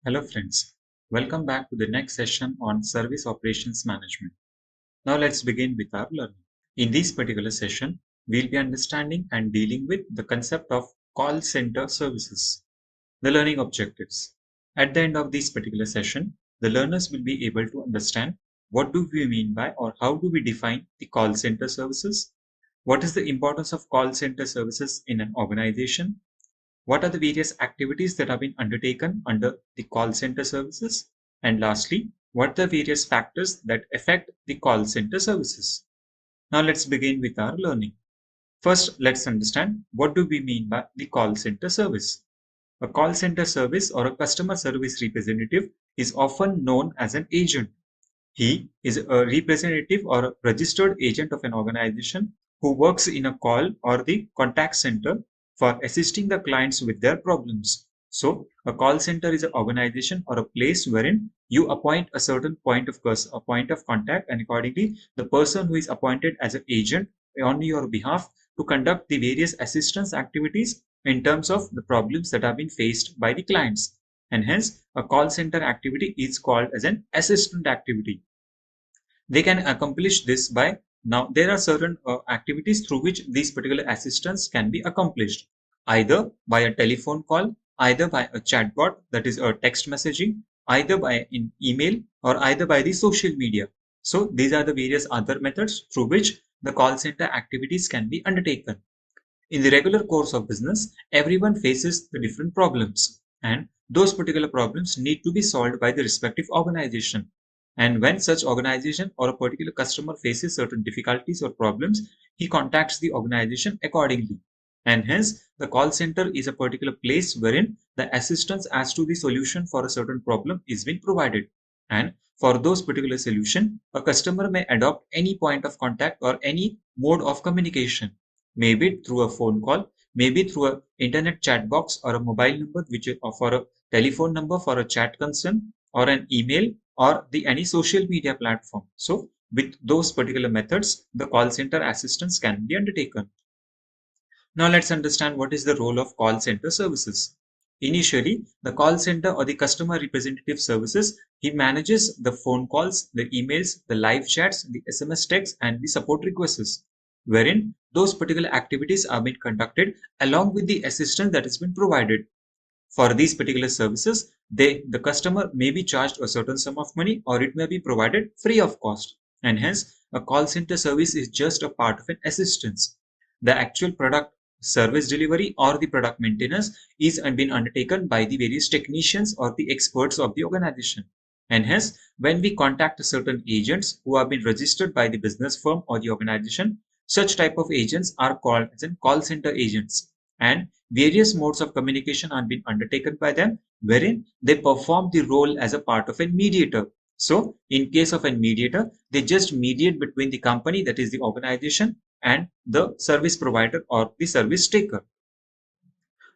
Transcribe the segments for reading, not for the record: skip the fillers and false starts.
Hello friends, welcome back to the next session on Service Operations Management. Now let's begin with our learning. In this particular session, we'll be understanding and dealing with the concept of call center services. The learning objectives. At the end of this particular session, the learners will be able to understand what do we mean by or how do we define the call center services, what is the importance of call center services in an organization, what are the various activities that have been undertaken under the call center services? And lastly, what are the various factors that affect the call center services? Now let's begin with our learning. First, let's understand what do we mean by the call center service. A call center service or a customer service representative is often known as an agent. He is a representative or a registered agent of an organization who works in a call or the contact center for assisting the clients with their problems. So, a call center is an organization or a place wherein you appoint a certain point of contact, and accordingly, the person who is appointed as an agent on your behalf to conduct the various assistance activities in terms of the problems that have been faced by the clients. And hence, a call center activity is called as an assistant activity. They can accomplish this by now there are certain activities through which these particular assistance can be accomplished either by a telephone call, either by a chatbot, that is a text messaging, either by an email, or either by the social media. So these are the various other methods through which the call center activities can be undertaken. In the regular course of business, everyone faces the different problems, and those particular problems need to be solved by the respective organization. And when such organization or a particular customer faces certain difficulties or problems, he contacts the organization accordingly. And hence, the call center is a particular place wherein the assistance as to the solution for a certain problem is being provided. And for those particular solution, a customer may adopt any point of contact or any mode of communication, maybe through a phone call, maybe through a internet chat box or a mobile number, which is for a telephone number for a chat concern, or an email, or the any social media platform. So with those particular methods, the call center assistance can be undertaken. Now let's understand what is the role of call center services. Initially, the call center or the customer representative services, he manages the phone calls, the emails, the live chats, the SMS texts, and the support requests, wherein those particular activities are being conducted along with the assistance that has been provided. For these particular services, the customer may be charged a certain sum of money or it may be provided free of cost. And hence, a call center service is just a part of an assistance. The actual product service delivery or the product maintenance is being undertaken by the various technicians or the experts of the organization. And hence, when we contact certain agents who have been registered by the business firm or the organization, such type of agents are called as in call center agents. And various modes of communication are being undertaken by them, wherein they perform the role as a part of a mediator. So, in case of a mediator, they just mediate between the company, that is the organization, and the service provider or the service taker.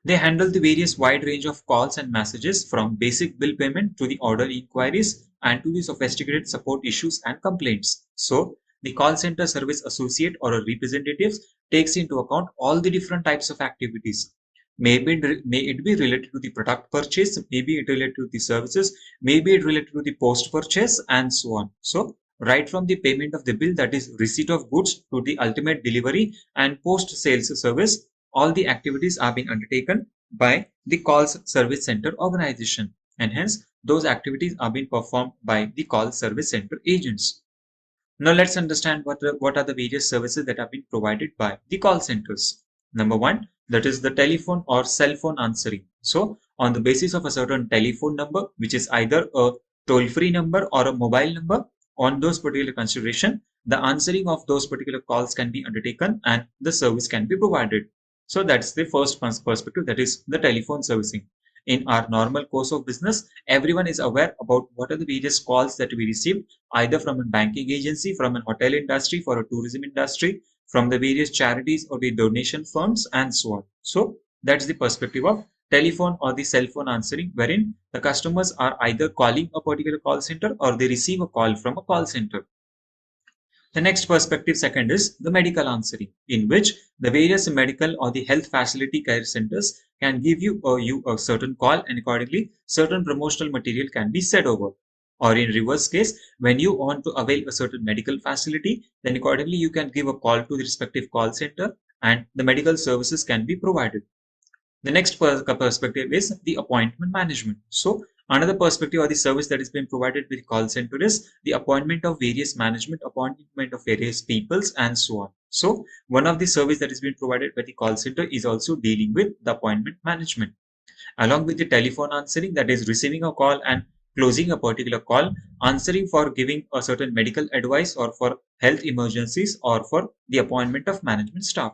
They handle the various wide range of calls and messages from basic bill payment to the order inquiries and to the sophisticated support issues and complaints. So, the call center service associate or a representative takes into account all the different types of activities. May it be related to the product purchase, maybe it related to the services, maybe it related to the post purchase, and so on. So, right from the payment of the bill, that is receipt of goods, to the ultimate delivery and post sales service, all the activities are being undertaken by the calls service center organization, and hence those activities are being performed by the call service center agents. Now let's understand what are the various services that have been provided by the call centers. Number one, that is the telephone or cell phone answering. So on the basis of a certain telephone number, which is either a toll-free number or a mobile number, on those particular consideration, the answering of those particular calls can be undertaken and the service can be provided. So that's the first perspective, that is the telephone servicing. In our normal course of business, everyone is aware about what are the various calls that we receive, either from a banking agency, from an hotel industry, for a tourism industry, from the various charities or the donation firms, and so on. So that's the perspective of telephone or the cell phone answering, wherein the customers are either calling a particular call center or they receive a call from a call center. The next perspective, second, is the medical answering, in which the various medical or the health facility care centers can give you a certain call, and accordingly certain promotional material can be said over. Or in reverse case, when you want to avail a certain medical facility, then accordingly you can give a call to the respective call center and the medical services can be provided. The next perspective is the appointment management. So another perspective or the service that is being provided with call center is the appointment of various management, appointment of various peoples, and so on. So one of the service that is being provided by the call center is also dealing with the appointment management, along with the telephone answering, that is receiving a call and closing a particular call, answering for giving a certain medical advice or for health emergencies or for the appointment of management staff.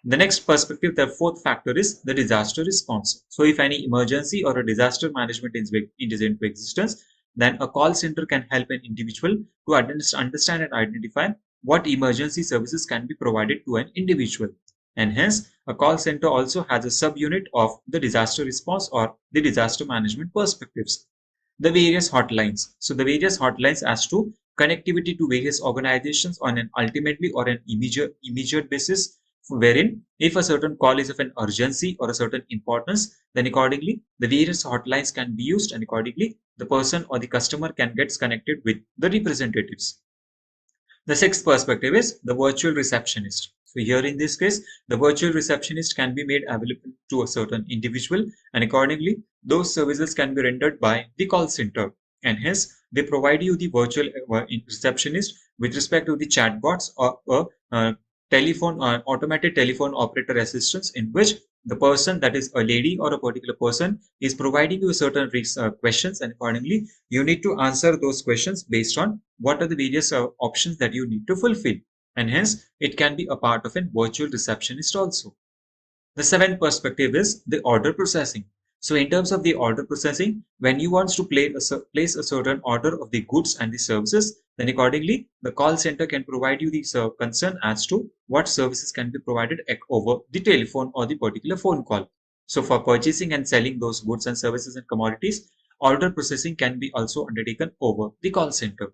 The next perspective, the fourth factor, is the disaster response. So if any emergency or a disaster management is into existence, then a call center can help an individual to understand and identify what emergency services can be provided to an individual. And hence, a call center also has a subunit of the disaster response or the disaster management perspectives. The various hotlines. So the various hotlines as to connectivity to various organizations on an ultimately or an immediate basis, wherein if a certain call is of an urgency or a certain importance, then accordingly the various hotlines can be used, and accordingly the person or the customer can get connected with the representatives. The sixth perspective is the virtual receptionist. So here in this case, the virtual receptionist can be made available to a certain individual, and accordingly those services can be rendered by the call center. And hence they provide you the virtual receptionist with respect to the chatbots or telephone automated telephone operator assistance, in which the person, that is a lady or a particular person, is providing you certain questions, and accordingly you need to answer those questions based on what are the various options that you need to fulfill, and hence it can be a part of a virtual receptionist also. The seventh perspective is the order processing. So in terms of the order processing, when you want to place a certain order of the goods and the services, then accordingly the call center can provide you the concern as to what services can be provided over the telephone or the particular phone call. So for purchasing and selling those goods and services and commodities, order processing can be also undertaken over the call center.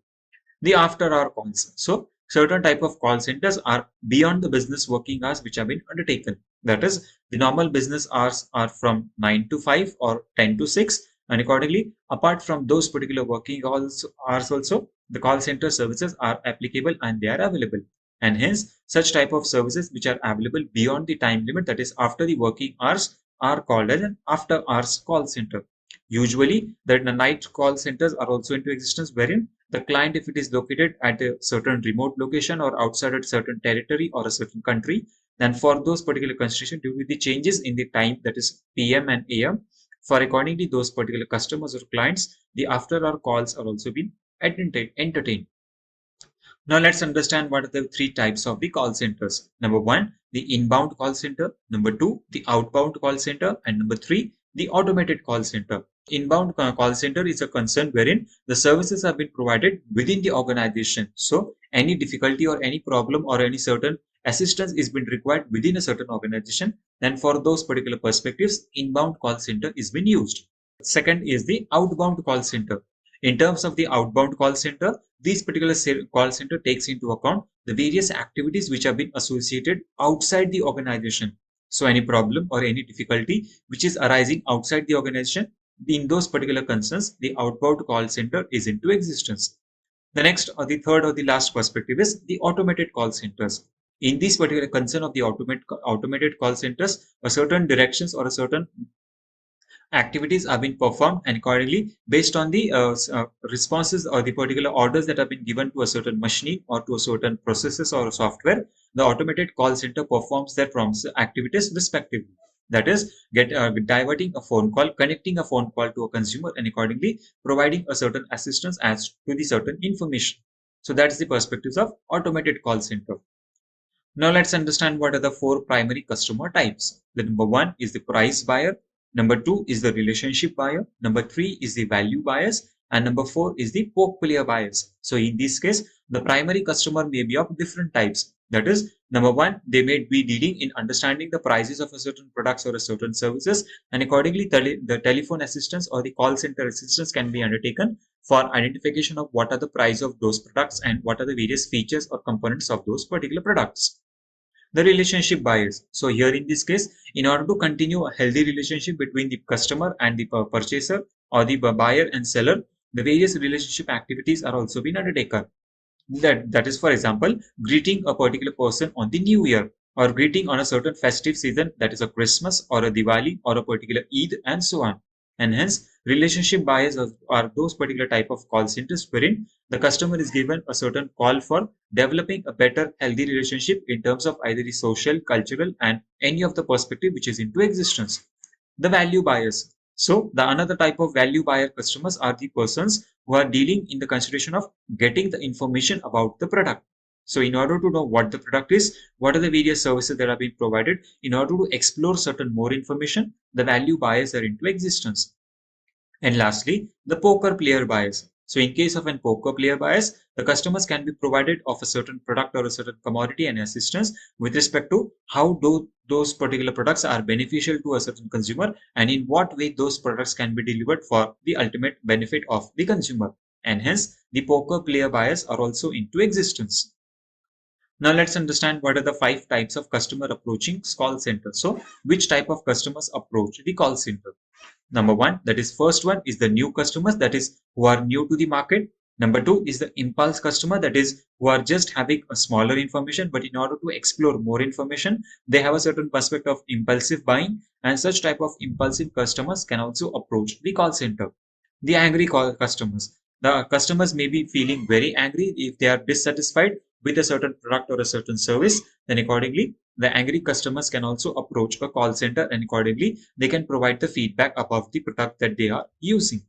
The after hour calls. So certain type of call centers are beyond the business working hours which have been undertaken. That is, the normal business hours are from 9 to 5 or 10 to 6, and accordingly apart from those particular working hours also, the call center services are applicable and they are available. And hence such type of services which are available beyond the time limit, that is after the working hours, are called as an after hours call center. Usually the night call centers are also into existence, wherein the client, if it is located at a certain remote location or outside a certain territory or a certain country, then for those particular consideration, due to the changes in the time, that is PM and AM, for accordingly those particular customers or clients, the after hour calls are also being entertained. Now let's understand what are the three types of the call centers. Number one, the inbound call center. Number two, the outbound call center. And number three, the automated call center. Inbound call center is a concern wherein the services have been provided within the organization. So any difficulty or any problem or any certain assistance is been required within a certain organization, then for those particular perspectives, inbound call center is being used. Second is the outbound call center. In terms of the outbound call center, this particular call center takes into account the various activities which have been associated outside the organization. So any problem or any difficulty which is arising outside the organization, in those particular concerns, the outbound call center is into existence. The next or the third or the last perspective is the automated call centers. In this particular concern of the automated call centers, a certain directions or a certain activities have been performed, and accordingly based on the responses or the particular orders that have been given to a certain machine or to a certain processes or software, the automated call center performs their prompts activities respectively. That is, diverting a phone call, connecting a phone call to a consumer, and accordingly providing a certain assistance as to the certain information. So that's the perspectives of automated call center. Now let's understand what are the four primary customer types. The number one is the price buyer. Number two is the relationship buyer. Number three is the value buyers. And number four is the portfolio buyers. So in this case, the primary customer may be of different types. That is, number one, they may be dealing in understanding the prices of a certain products or a certain services, and accordingly, the telephone assistance or the call center assistance can be undertaken for identification of what are the price of those products and what are the various features or components of those particular products. The relationship bias. So here in this case, in order to continue a healthy relationship between the customer and the purchaser or the buyer and seller, the various relationship activities are also being undertaken. That is, for example, greeting a particular person on the new year, or greeting on a certain festive season, that is a Christmas or a Diwali or a particular Eid, and so on. And hence relationship bias are those particular type of call centers wherein the customer is given a certain call for developing a better healthy relationship in terms of either the social, cultural, and any of the perspective which is into existence. The value bias. So the another type of value buyer customers are the persons who are dealing in the consideration of getting the information about the product. So in order to know what the product is, what are the various services that are being provided, in order to explore certain more information, the value buyers are into existence. And lastly, the poker player bias. So in case of an poker player bias, the customers can be provided of a certain product or a certain commodity and assistance with respect to how those particular products are beneficial to a certain consumer and in what way those products can be delivered for the ultimate benefit of the consumer. And hence, the poker player bias are also into existence. Now let's understand what are the 5 types of customer approaching call center. So which type of customers approach the call center? Number one, that is first one is the new customers, that is who are new to the market. Number two is the impulse customer, that is who are just having a smaller information, but in order to explore more information, they have a certain perspective of impulsive buying, and such type of impulsive customers can also approach the call center. The angry customers. The customers may be feeling very angry if they are dissatisfied with a certain product or a certain service. Then accordingly, the angry customers can also approach a call center and accordingly, they can provide the feedback about the product that they are using.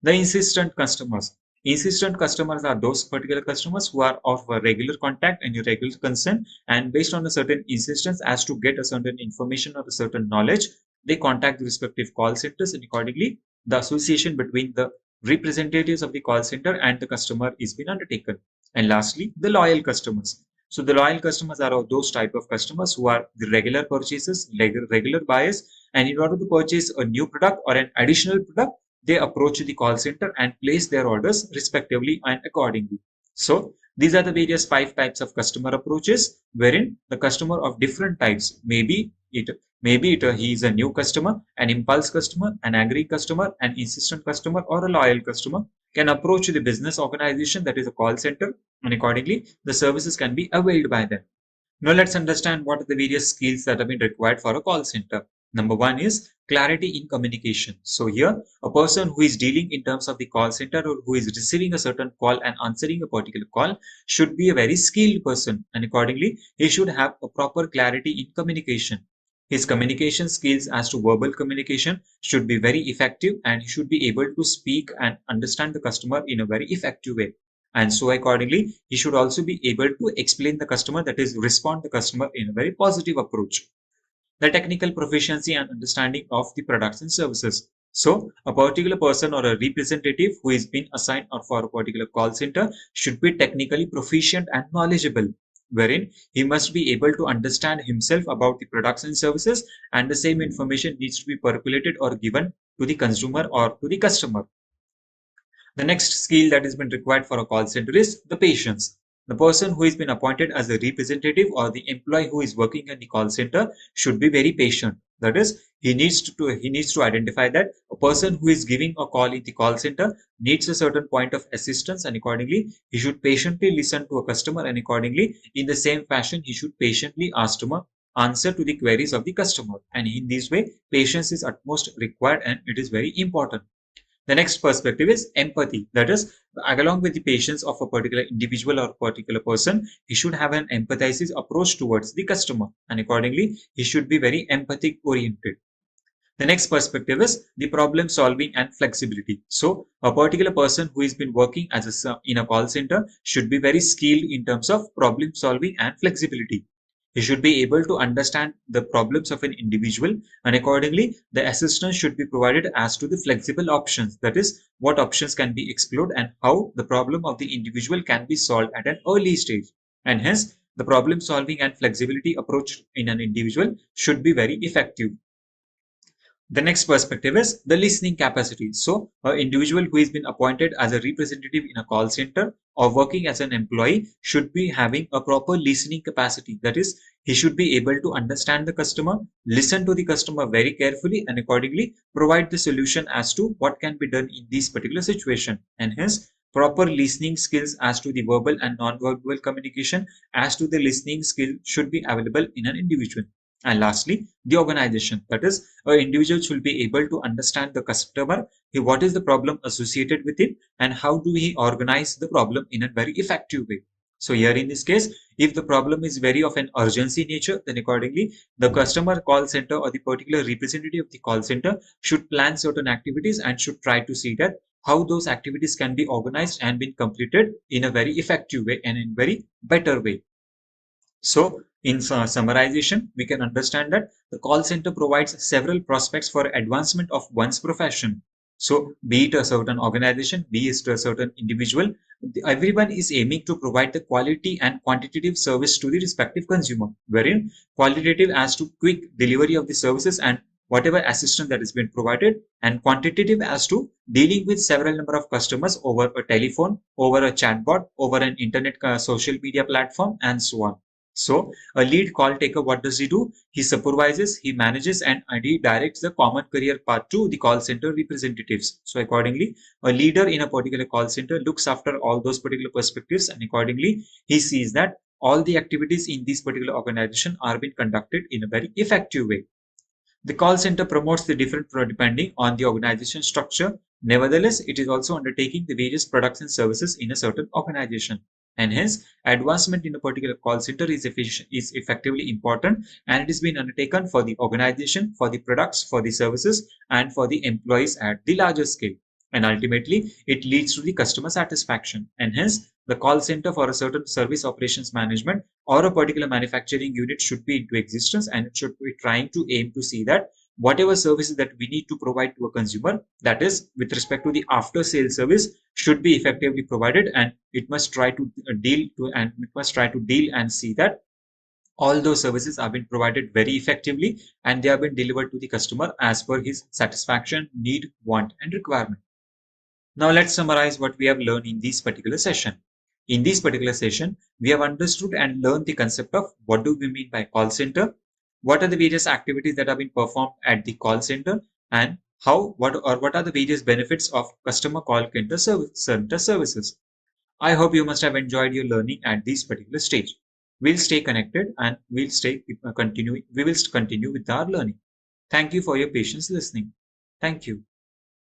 The insistent customers. Insistent customers are those particular customers who are of a regular contact and a regular concern, and based on a certain insistence as to get a certain information or a certain knowledge, they contact the respective call centers, and accordingly, the association between the representatives of the call center and the customer is being undertaken. And lastly, the loyal customers. So the loyal customers are of those type of customers who are the regular purchasers, regular buyers, and in order to purchase a new product or an additional product, they approach the call center and place their orders respectively and accordingly. So these are the various 5 types of customer approaches wherein the customer of different types, maybe he is a new customer, an impulse customer, an angry customer, an insistent customer, or a loyal customer, can approach the business organization, that is a call center, and accordingly the services can be availed by them. Now let's understand what are the various skills that have been required for a call center. Number one is clarity in communication. So here, a person who is dealing in terms of the call center or who is receiving a certain call and answering a particular call should be a very skilled person, and accordingly, he should have a proper clarity in communication. His communication skills as to verbal communication should be very effective, and he should be able to speak and understand the customer in a very effective way. And so accordingly, he should also be able to explain the customer, that is respond the customer in a very positive approach. The technical proficiency and understanding of the products and services. So a particular person or a representative who is been assigned or for a particular call center should be technically proficient and knowledgeable, wherein he must be able to understand himself about the products and services, and the same information needs to be percolated or given to the consumer or to the customer. The next skill that has been required for a call center is the patience. The person who has been appointed as a representative or the employee who is working in the call center should be very patient. That is, he needs to identify that a person who is giving a call in the call center needs a certain point of assistance, and accordingly he should patiently listen to a customer, and accordingly in the same fashion he should patiently ask to answer to the queries of the customer. And in this way, patience is utmost required and it is very important. The next perspective is empathy. That is, along with the patience of a particular individual or particular person, he should have an empathizing approach towards the customer, and accordingly, he should be very empathic oriented. The next perspective is the problem solving and flexibility. So, a particular person who has been working in a call center should be very skilled in terms of problem solving and flexibility. He should be able to understand the problems of an individual, and accordingly, the assistance should be provided as to the flexible options. That is, what options can be explored and how the problem of the individual can be solved at an early stage. And hence, the problem solving and flexibility approach in an individual should be very effective. The next perspective is the listening capacity. So, an individual who has been appointed as a representative in a call center or working as an employee should be having a proper listening capacity. That is, he should be able to understand the customer, listen to the customer very carefully, and accordingly provide the solution as to what can be done in this particular situation. And hence, proper listening skills as to the verbal and non-verbal communication as to the listening skill should be available in an individual. And lastly, the organization. That is, an individual should be able to understand the customer, what is the problem associated with it, and how do we organize the problem in a very effective way. So here in this case, if the problem is very of an urgency nature, then accordingly, the customer call center or the particular representative of the call center should plan certain activities and should try to see that how those activities can be organized and been completed in a very effective way and in very better way. So, in summarization, we can understand that the call center provides several prospects for advancement of one's profession. So, be it a certain organization, be it a certain individual, everyone is aiming to provide the quality and quantitative service to the respective consumer, wherein qualitative as to quick delivery of the services and whatever assistance that has been provided, and quantitative as to dealing with several number of customers over a telephone, over a chatbot, over an internet social media platform, and so on. So a lead call taker, what does he do? He supervises, he manages, and he directs the common career path to the call center representatives. So accordingly, a leader in a particular call center looks after all those particular perspectives, and accordingly, he sees that all the activities in this particular organization are being conducted in a very effective way. The call center promotes the different depending on the organization structure. Nevertheless, it is also undertaking the various products and services in a certain organization. And hence, advancement in a particular call center is effectively important, and it is being undertaken for the organization, for the products, for the services, and for the employees at the larger scale. And ultimately, it leads to the customer satisfaction. And hence, the call center for a certain service operations management or a particular manufacturing unit should be into existence, and it should be trying to aim to see that whatever services that we need to provide to a consumer, that is with respect to the after sale service, should be effectively provided, and it must try to deal and see that all those services have been provided very effectively and they have been delivered to the customer as per his satisfaction, need, want, and requirement. Now let's summarize what we have learned in this particular session. In this particular session, we have understood and learned the concept of what do we mean by call center, what are the various activities that have been performed at the call center, and what are the various benefits of customer call center services. I hope you must have enjoyed your learning at this particular stage. We'll stay connected and we will continue with our learning. Thank you for your patience listening. Thank you.